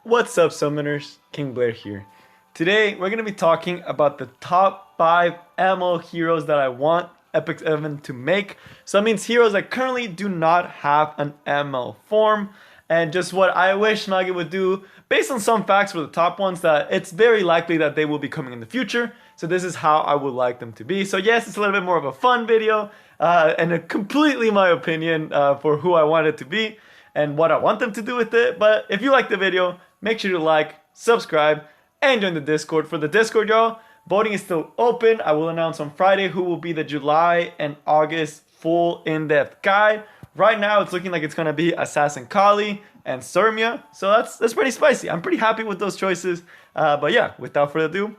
What's up, Summoners? King Blair here. Today, we're going to be talking about the top 5 MO heroes that I want Epic 7 to make. So that means heroes that currently do not have an ML form, and just what I wish Nugget would do based on some facts for the top ones that it's very likely that they will be coming in the future. So this is how I would like them to be. So yes, it's a little bit more of a fun video and a completely my opinion for who I want it to be and what I want them to do with it. But if you like the video, make sure to like, subscribe, and join the Discord. For the Discord, y'all, voting is still open. I will announce on Friday who will be the July and August full in-depth guide. Right now, it's looking like it's gonna be Assassin Kali and Surmia, so that's pretty spicy. I'm pretty happy with those choices. But yeah, without further ado,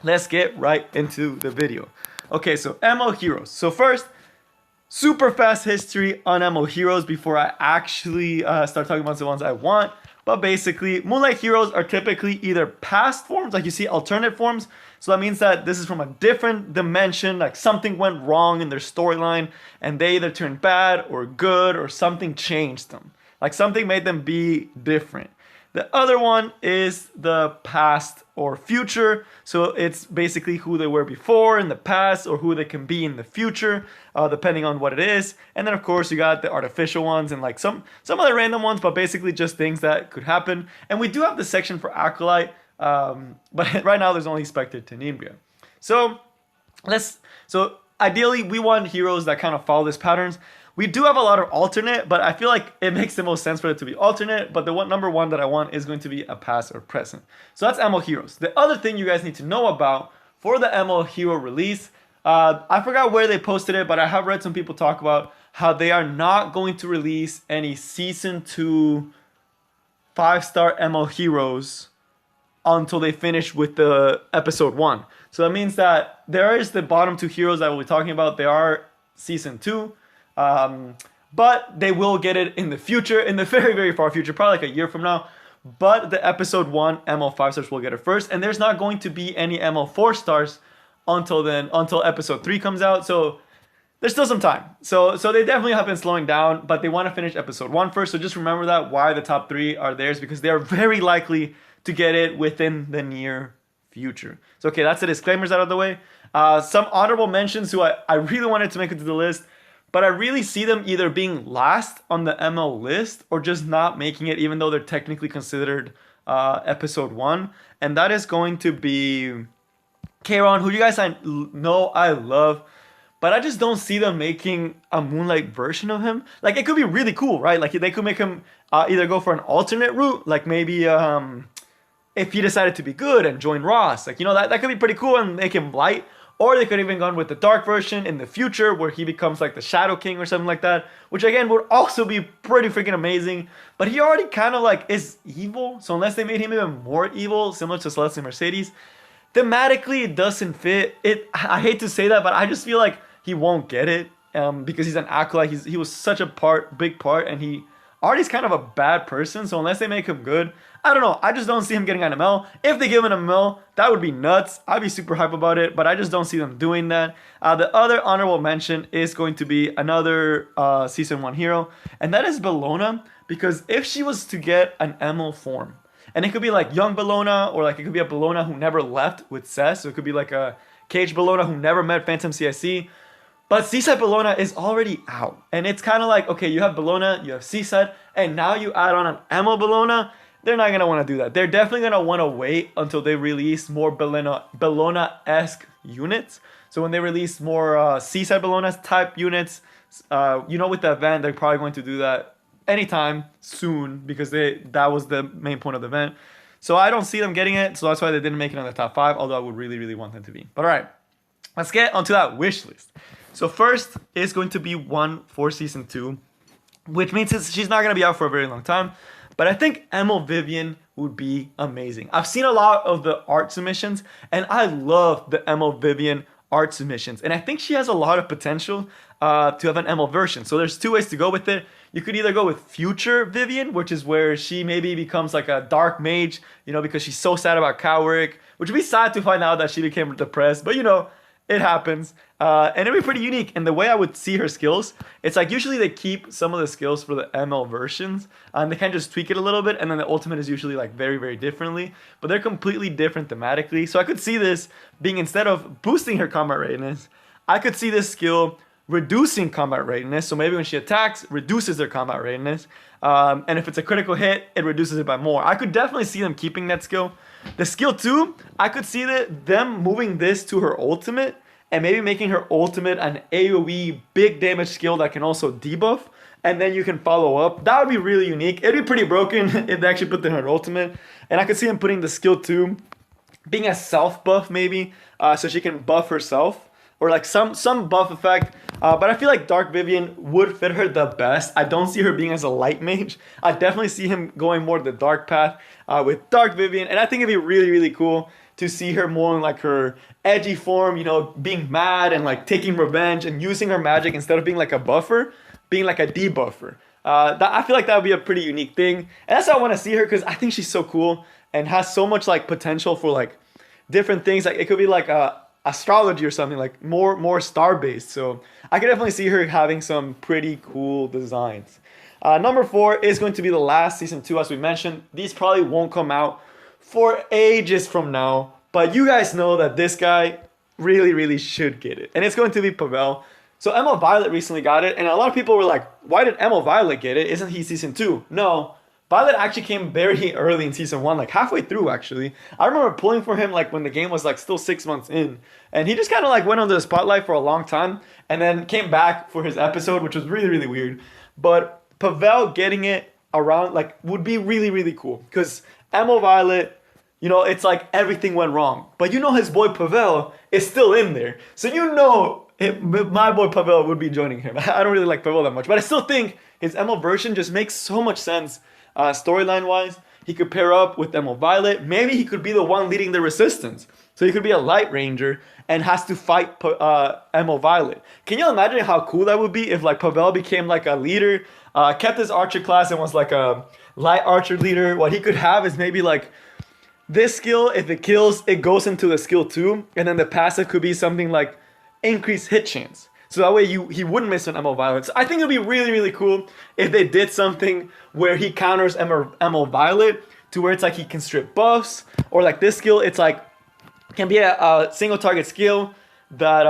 let's get right into the video. Okay, so MO heroes. So first, super fast history on MO heroes before I actually start talking about the ones I want. But basically, Moonlight heroes are typically either past forms, like you see alternate forms. So that means that this is from a different dimension, like something went wrong in their storyline and they either turned bad or good or something changed them. Like something made them be different. The other one is the past or future. So it's basically who they were before in the past or who they can be in the future, depending on what it is. And then of course you got the artificial ones and like some other random ones, but basically just things that could happen. And we do have the section for Acolyte, but right now there's only Spectre Tenebria. So ideally we want heroes that kind of follow these patterns. We do have a lot of alternate, but I feel like it makes the most sense for it to be alternate. But the number one that I want is going to be a past or present. So that's MO heroes. The other thing you guys need to know about for the MO hero release, I forgot where they posted it, but I have read some people talk about how they are not going to release any season 2 5-star MO heroes until they finish with the episode 1. So that means that there is the bottom 2 heroes that we'll be talking about. They are season 2. But they will get it in the future, in the very, very far future, probably like a year from now. But the episode 1 MO 5 stars will get it first, and there's not going to be any MO 4 stars until then, until episode 3 comes out. So there's still some time. So they definitely have been slowing down, but they want to finish episode 1 first. So just remember that why the top 3 are theirs, because they are very likely to get it within the near future. So okay, that's the disclaimers out of the way. Some honorable mentions who I really wanted to make it to the list, but I really see them either being last on the ML list or just not making it, even though they're technically considered episode 1. And that is going to be Kayron, who you guys know I love, but I just don't see them making a Moonlight version of him. Like, it could be really cool, right? Like, they could make him either go for an alternate route, like maybe if he decided to be good and join Ross. Like, you know, that could be pretty cool and make him light. Or they could even gone with the dark version in the future where he becomes like the Shadow King or something like that, which again would also be pretty freaking amazing. But he already kind of like is evil, so unless they made him even more evil, similar to Celeste Mercedes, thematically it doesn't fit. I hate to say that, but I just feel like he won't get it because he's an acolyte. He was such a big part, and he already is kind of a bad person. So unless they make him good, I don't know. I just don't see him getting an ML. If they give him an ML, that would be nuts. I'd be super hype about it, but I just don't see them doing that. The other honorable mention is going to be another season 1 hero, and that is Bellona, because if she was to get an ML form, and it could be like young Bellona, or like it could be a Bellona who never left with Cess, so it could be like a Cage Bellona who never met Phantom CIC. But Seaside Bellona is already out. And it's kind of like, okay, you have Bellona, you have Seaside, and now you add on an Ammo Bellona. They're not going to want to do that. They're definitely going to want to wait until they release more Bellona-esque units. So when they release more Seaside Bellona's type units, you know, with the event, they're probably going to do that anytime soon because that was the main point of the event. So I don't see them getting it. So that's why they didn't make it on the top 5, although I would really, really want them to be. But all right, let's get onto that wish list. So first is going to be one for season 2, which means she's not going to be out for a very long time. But I think Emil Vivian would be amazing. I've seen a lot of the art submissions, and I love the Emil Vivian art submissions. And I think she has a lot of potential to have an Emil version. So there's 2 ways to go with it. You could either go with future Vivian, which is where she maybe becomes like a dark mage, you know, because she's so sad about Cowrick, which would be sad to find out that she became depressed. But, you know, it happens. And it'd be pretty unique. And the way I would see her skills, it's like usually they keep some of the skills for the ML versions, and they kind of just tweak it a little bit. And then the ultimate is usually like very, very differently, but they're completely different thematically. So I could see this being, instead of boosting her combat readiness, I could see this skill reducing combat readiness. So maybe when she attacks, reduces their combat readiness. And if it's a critical hit, it reduces it by more. I could definitely see them keeping that skill. The skill 2, I could see them moving this to her ultimate and maybe making her ultimate an AoE big damage skill that can also debuff. And then you can follow up. That would be really unique. It'd be pretty broken if they actually put that in her ultimate. And I could see them putting the skill 2 being a self buff maybe, so she can buff herself. Or like some buff effect. But I feel like Dark Vivian would fit her the best. I don't see her being as a light mage. I definitely see him going more the dark path with Dark Vivian. And I think it'd be really, really cool to see her more in like her edgy form, you know, being mad and like taking revenge and using her magic instead of being like a buffer, being like a debuffer. I feel like that would be a pretty unique thing. And that's how I want to see her, because I think she's so cool and has so much like potential for like different things. Like it could be like astrology or something, like more star based. So I could definitely see her having some pretty cool designs. Number 4 is going to be the last season 2, as we mentioned. These probably won't come out for ages from now, but you guys know that this guy really should get it, and it's going to be Pavel. So Emma Violet recently got it, and a lot of people were like, why did Emma Violet get it? Isn't he season 2? No, Violet actually came very early in season 1, like halfway through actually. I remember pulling for him like when the game was like still 6 months in, and he just kind of like went under the spotlight for a long time and then came back for his episode, which was really weird. But Pavel getting it around like would be really cool, because Emma Violet, you know, it's like everything went wrong, but you know his boy Pavel is still in there, so you know my boy Pavel would be joining him. I don't really like Pavel that much, but I still think his ML version just makes so much sense. Storyline wise, he could pair up with Emma Violet. Maybe he could be the one leading the resistance, so he could be a light ranger and has to fight Emma Violet. Can you imagine how cool that would be if like Pavel became like a leader, kept his archer class and was like a light archer leader? What he could have is maybe like this skill, if it kills, it goes into the skill 2, and then the passive could be something like increased hit chance. So that way he wouldn't miss an Emma Violet. So I think it would be really cool if they did something where he counters Emma Violet to where it's like he can strip buffs, or like this skill, it's like can be a single target skill that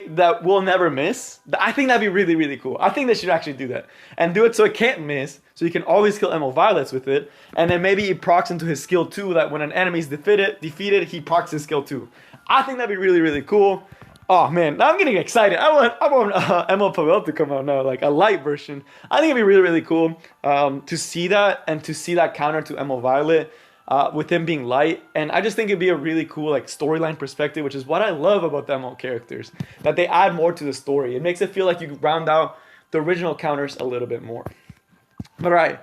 that will never miss. I think that'd be really cool. I think they should actually do that and do it so it can't miss, so you can always kill Emma Violets with it, and then maybe he procs into his skill 2, that when an enemy's defeated, he procs his skill 2. I think that'd be really cool. Oh man, now I'm getting excited. I want Emma Pavel to come out now, like a light version. I think it'd be really cool to see that, and to see that counter to Emma Violet with him being light. And I just think it'd be a really cool like storyline perspective, which is what I love about the ML characters, that they add more to the story. It makes it feel like you round out the original counters a little bit more. But alright,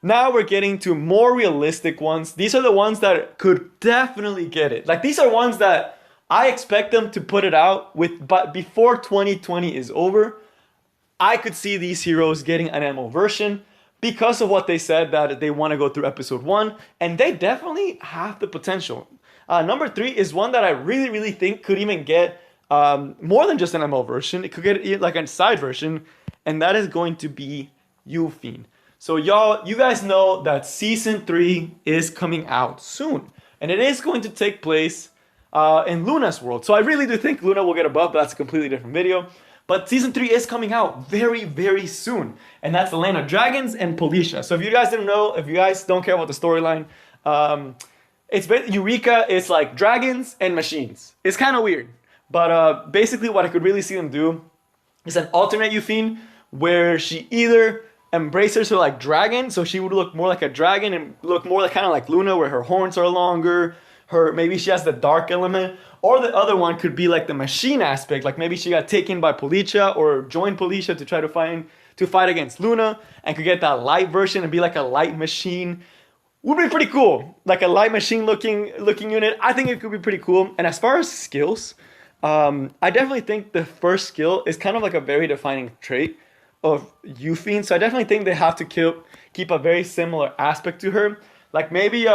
now we're getting to more realistic ones. These are the ones that could definitely get it. Like these are ones that I expect them to put it out with, but before 2020 is over, I could see these heroes getting an ML version because of what they said that they want to go through episode 1, and they definitely have the potential. Number 3 is one that I really think could even get more than just an ML version. It could get like a side version, and that is going to be Yuffie. So you guys know that season 3 is coming out soon, and it is going to take place in Luna's world. So I really do think Luna will get a buff, but that's a completely different video. But season 3 is coming out very soon, and that's the Land of Dragons and Policia. So if you guys didn't know, if you guys don't care about the storyline, it's Eureka is like dragons and machines. It's kind of weird, but basically what I could really see them do is an alternate Yuffie where she either embraces her like dragon, so she would look more like a dragon and look more like kind of like Luna, where her horns are longer. Maybe she has the dark element, or the other one could be like the machine aspect, like maybe she got taken by Policia or joined Policia to try to fight against Luna, and could get that light version and be like a light machine. Would be pretty cool, like a light machine looking unit. I think it could be pretty cool. And as far as skills, I definitely think the first skill is kind of like a very defining trait of Yuffie. So I definitely think they have to keep a very similar aspect to her. Like maybe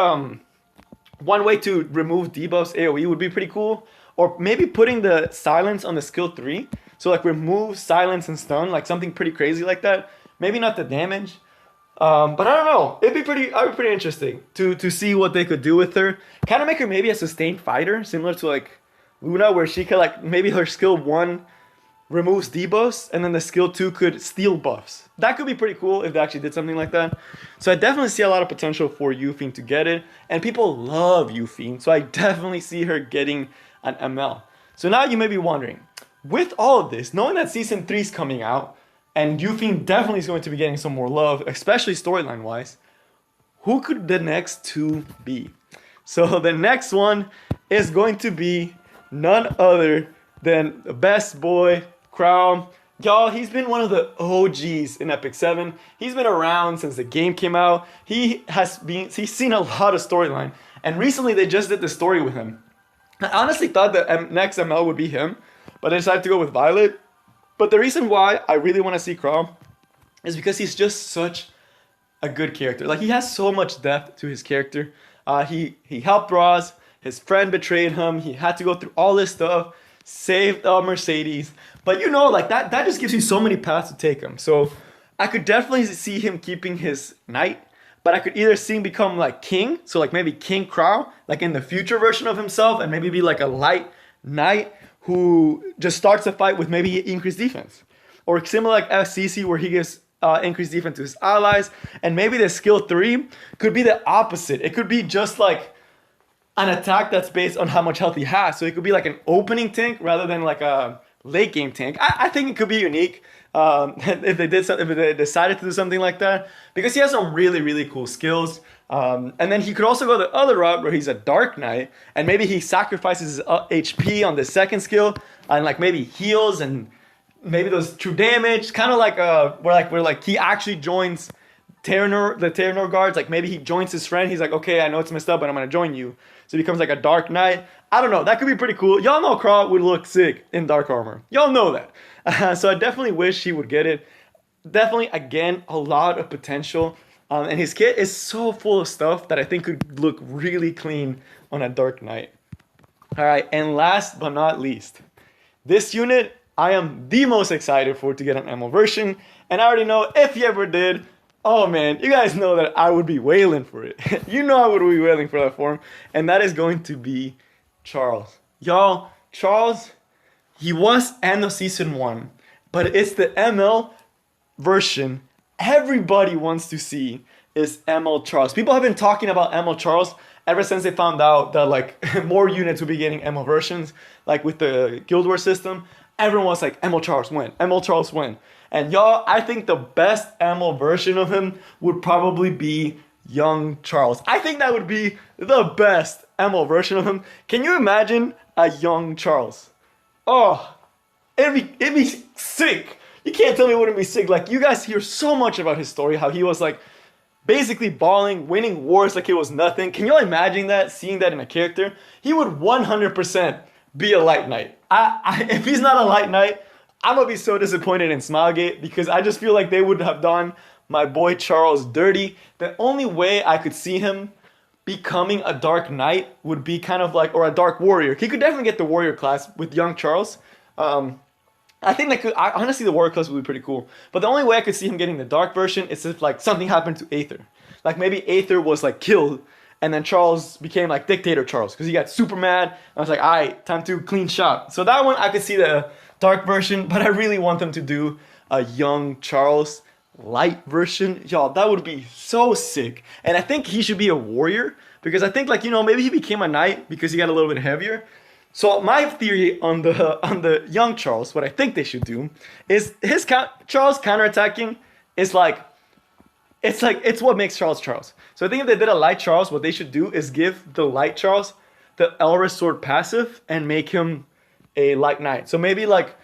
one way to remove debuffs AoE would be pretty cool. or maybe putting the silence on the skill 3. So like remove silence and stun, like something pretty crazy like that. Maybe not the damage. But I don't know. I'd be pretty interesting to see what they could do with her. Kind of make her maybe a sustained fighter, similar to like Luna, where she could like maybe her skill 1 removes debuffs, and then the skill 2 could steal buffs. That could be pretty cool if they actually did something like that. So I definitely see a lot of potential for Yuffie to get it, and people love Yuffie, so I definitely see her getting an ML. So now you may be wondering, with all of this, knowing that Season 3 is coming out, and Yuffie definitely is going to be getting some more love, especially storyline-wise, who could the next 2 be? So the next one is going to be none other than the best boy, Crown. Y'all, he's been one of the OGs in Epic 7. He's been around since the game came out. He's seen a lot of storyline. And recently they just did the story with him. I honestly thought the next ML would be him, but I decided to go with Violet. But the reason why I really want to see Crown is because he's just such a good character. Like, he has so much depth to his character. He helped Roz. His friend betrayed him. He had to go through all this stuff. Saved Mercedes. But you know, like that just gives you so many paths to take him. So I could definitely see him keeping his knight, but I could either see him become like king, so like maybe King Crow, like in the future version of himself, and maybe be like a light knight who just starts a fight with maybe increased defense. Or similar like FCC, where he gives increased defense to his allies, and maybe the skill 3 could be the opposite. It could be just like an attack that's based on how much health he has. So it could be like an opening tank rather than like a late game tank. I think it could be unique if they decided to do something like that, because he has some really cool skills. And then he could also go the other route where he's a Dark Knight, and maybe he sacrifices his HP on the second skill and like maybe heals and maybe does true damage, kind of like where he actually joins the Terranor guards. Like maybe he joins his friend. He's like, okay, I know it's messed up, but I'm gonna join you. So he becomes like a Dark Knight. I don't know. That could be pretty cool. Y'all know Crow would look sick in dark armor. Y'all know that. So I definitely wish he would get it. Definitely, again, a lot of potential. And his kit is so full of stuff that I think could look really clean on a Dark Knight. All right, and last but not least, this unit I am the most excited for to get an ammo version. And I already know if you ever did, oh man, you guys know that I would be wailing for it. You know I would be wailing for that form. And that is going to be Charles. Y'all, Charles, he was end of Season 1. But it's the ML version everybody wants to see is ML Charles. People have been talking about ML Charles ever since they found out that like more units would be getting ML versions. Like with the Guild Wars system, everyone was like, ML Charles win, ML Charles win. And y'all, I think the best ML version of him would probably be young Charles. I think that would be the best ML version of him. Can you imagine a young Charles? Oh, it'd be sick. You can't tell me it wouldn't be sick. Like, you guys hear so much about his story, how he was like basically balling, winning wars like it was nothing. Can you imagine that, seeing that in a character? He would 100% be a light knight. If he's not a light knight, I'm gonna be so disappointed in Smilegate, because I just feel like they would have done my boy Charles dirty. The only way I could see him becoming a Dark Knight would be kind of like, or a Dark Warrior. He could definitely get the Warrior class with young Charles. I think honestly, the Warrior class would be pretty cool. But the only way I could see him getting the Dark version is if like something happened to Aether. Like maybe Aether was like killed, and then Charles became like Dictator Charles, because he got super mad. And I was like, alright, time to clean shop. So that one I could see the Dark version, but I really want them to do a young Charles light version. Y'all, that would be so sick. And I think he should be a warrior, because I think, like, you know, maybe he became a knight because he got a little bit heavier. So my theory on the young Charles, what I think they should do is Charles counterattacking is like, it's what makes Charles Charles. So I think if they did a light Charles, what they should do is give the light Charles the Elris Sword passive and make him a light knight. So maybe like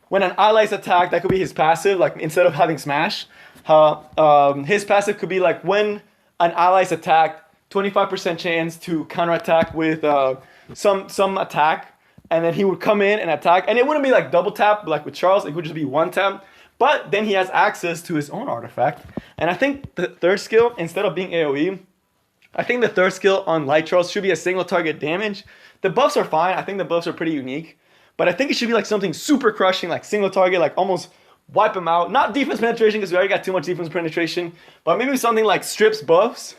when an ally's attacked, that could be his passive. Like instead of having smash, his passive could be like when an ally's attacked, 25% chance to counterattack with some attack, and then he would come in and attack, and it wouldn't be like double tap like with Charles. It would just be one tap. But then he has access to his own artifact. And I think the third skill, instead of being AoE, I think the third skill on Light Charles should be a single target damage. The buffs are fine. I think the buffs are pretty unique. But I think it should be like something super crushing, like single target, like almost wipe him out. Not defense penetration because we already got too much defense penetration. But maybe something like strips buffs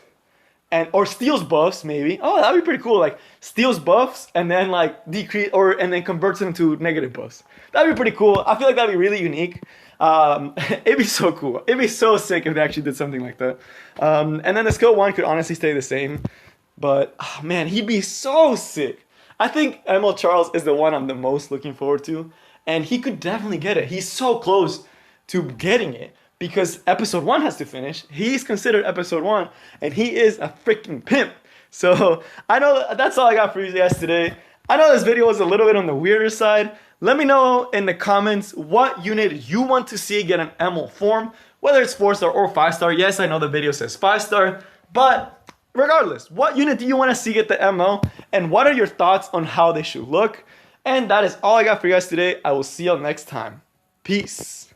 or steals buffs maybe. Oh, that'd be pretty cool. Like steals buffs and then like and then converts them into negative buffs. That'd be pretty cool. I feel like that'd be really unique. It'd be so cool. It'd be so sick if they actually did something like that. And then the skill 1 could honestly stay the same. But, oh, man, he'd be so sick. I think Emerald Charles is the one I'm the most looking forward to. And he could definitely get it. He's so close to getting it. Because episode 1 has to finish. He's considered episode 1. And he is a freaking pimp. So, I know that's all I got for you guys today. I know this video was a little bit on the weirder side. Let me know in the comments what unit you want to see get an MO form. Whether it's 4-star or 5-star. Yes, I know the video says 5-star. But regardless, what unit do you want to see get the MO? And what are your thoughts on how they should look? And that is all I got for you guys today. I will see you all next time. Peace.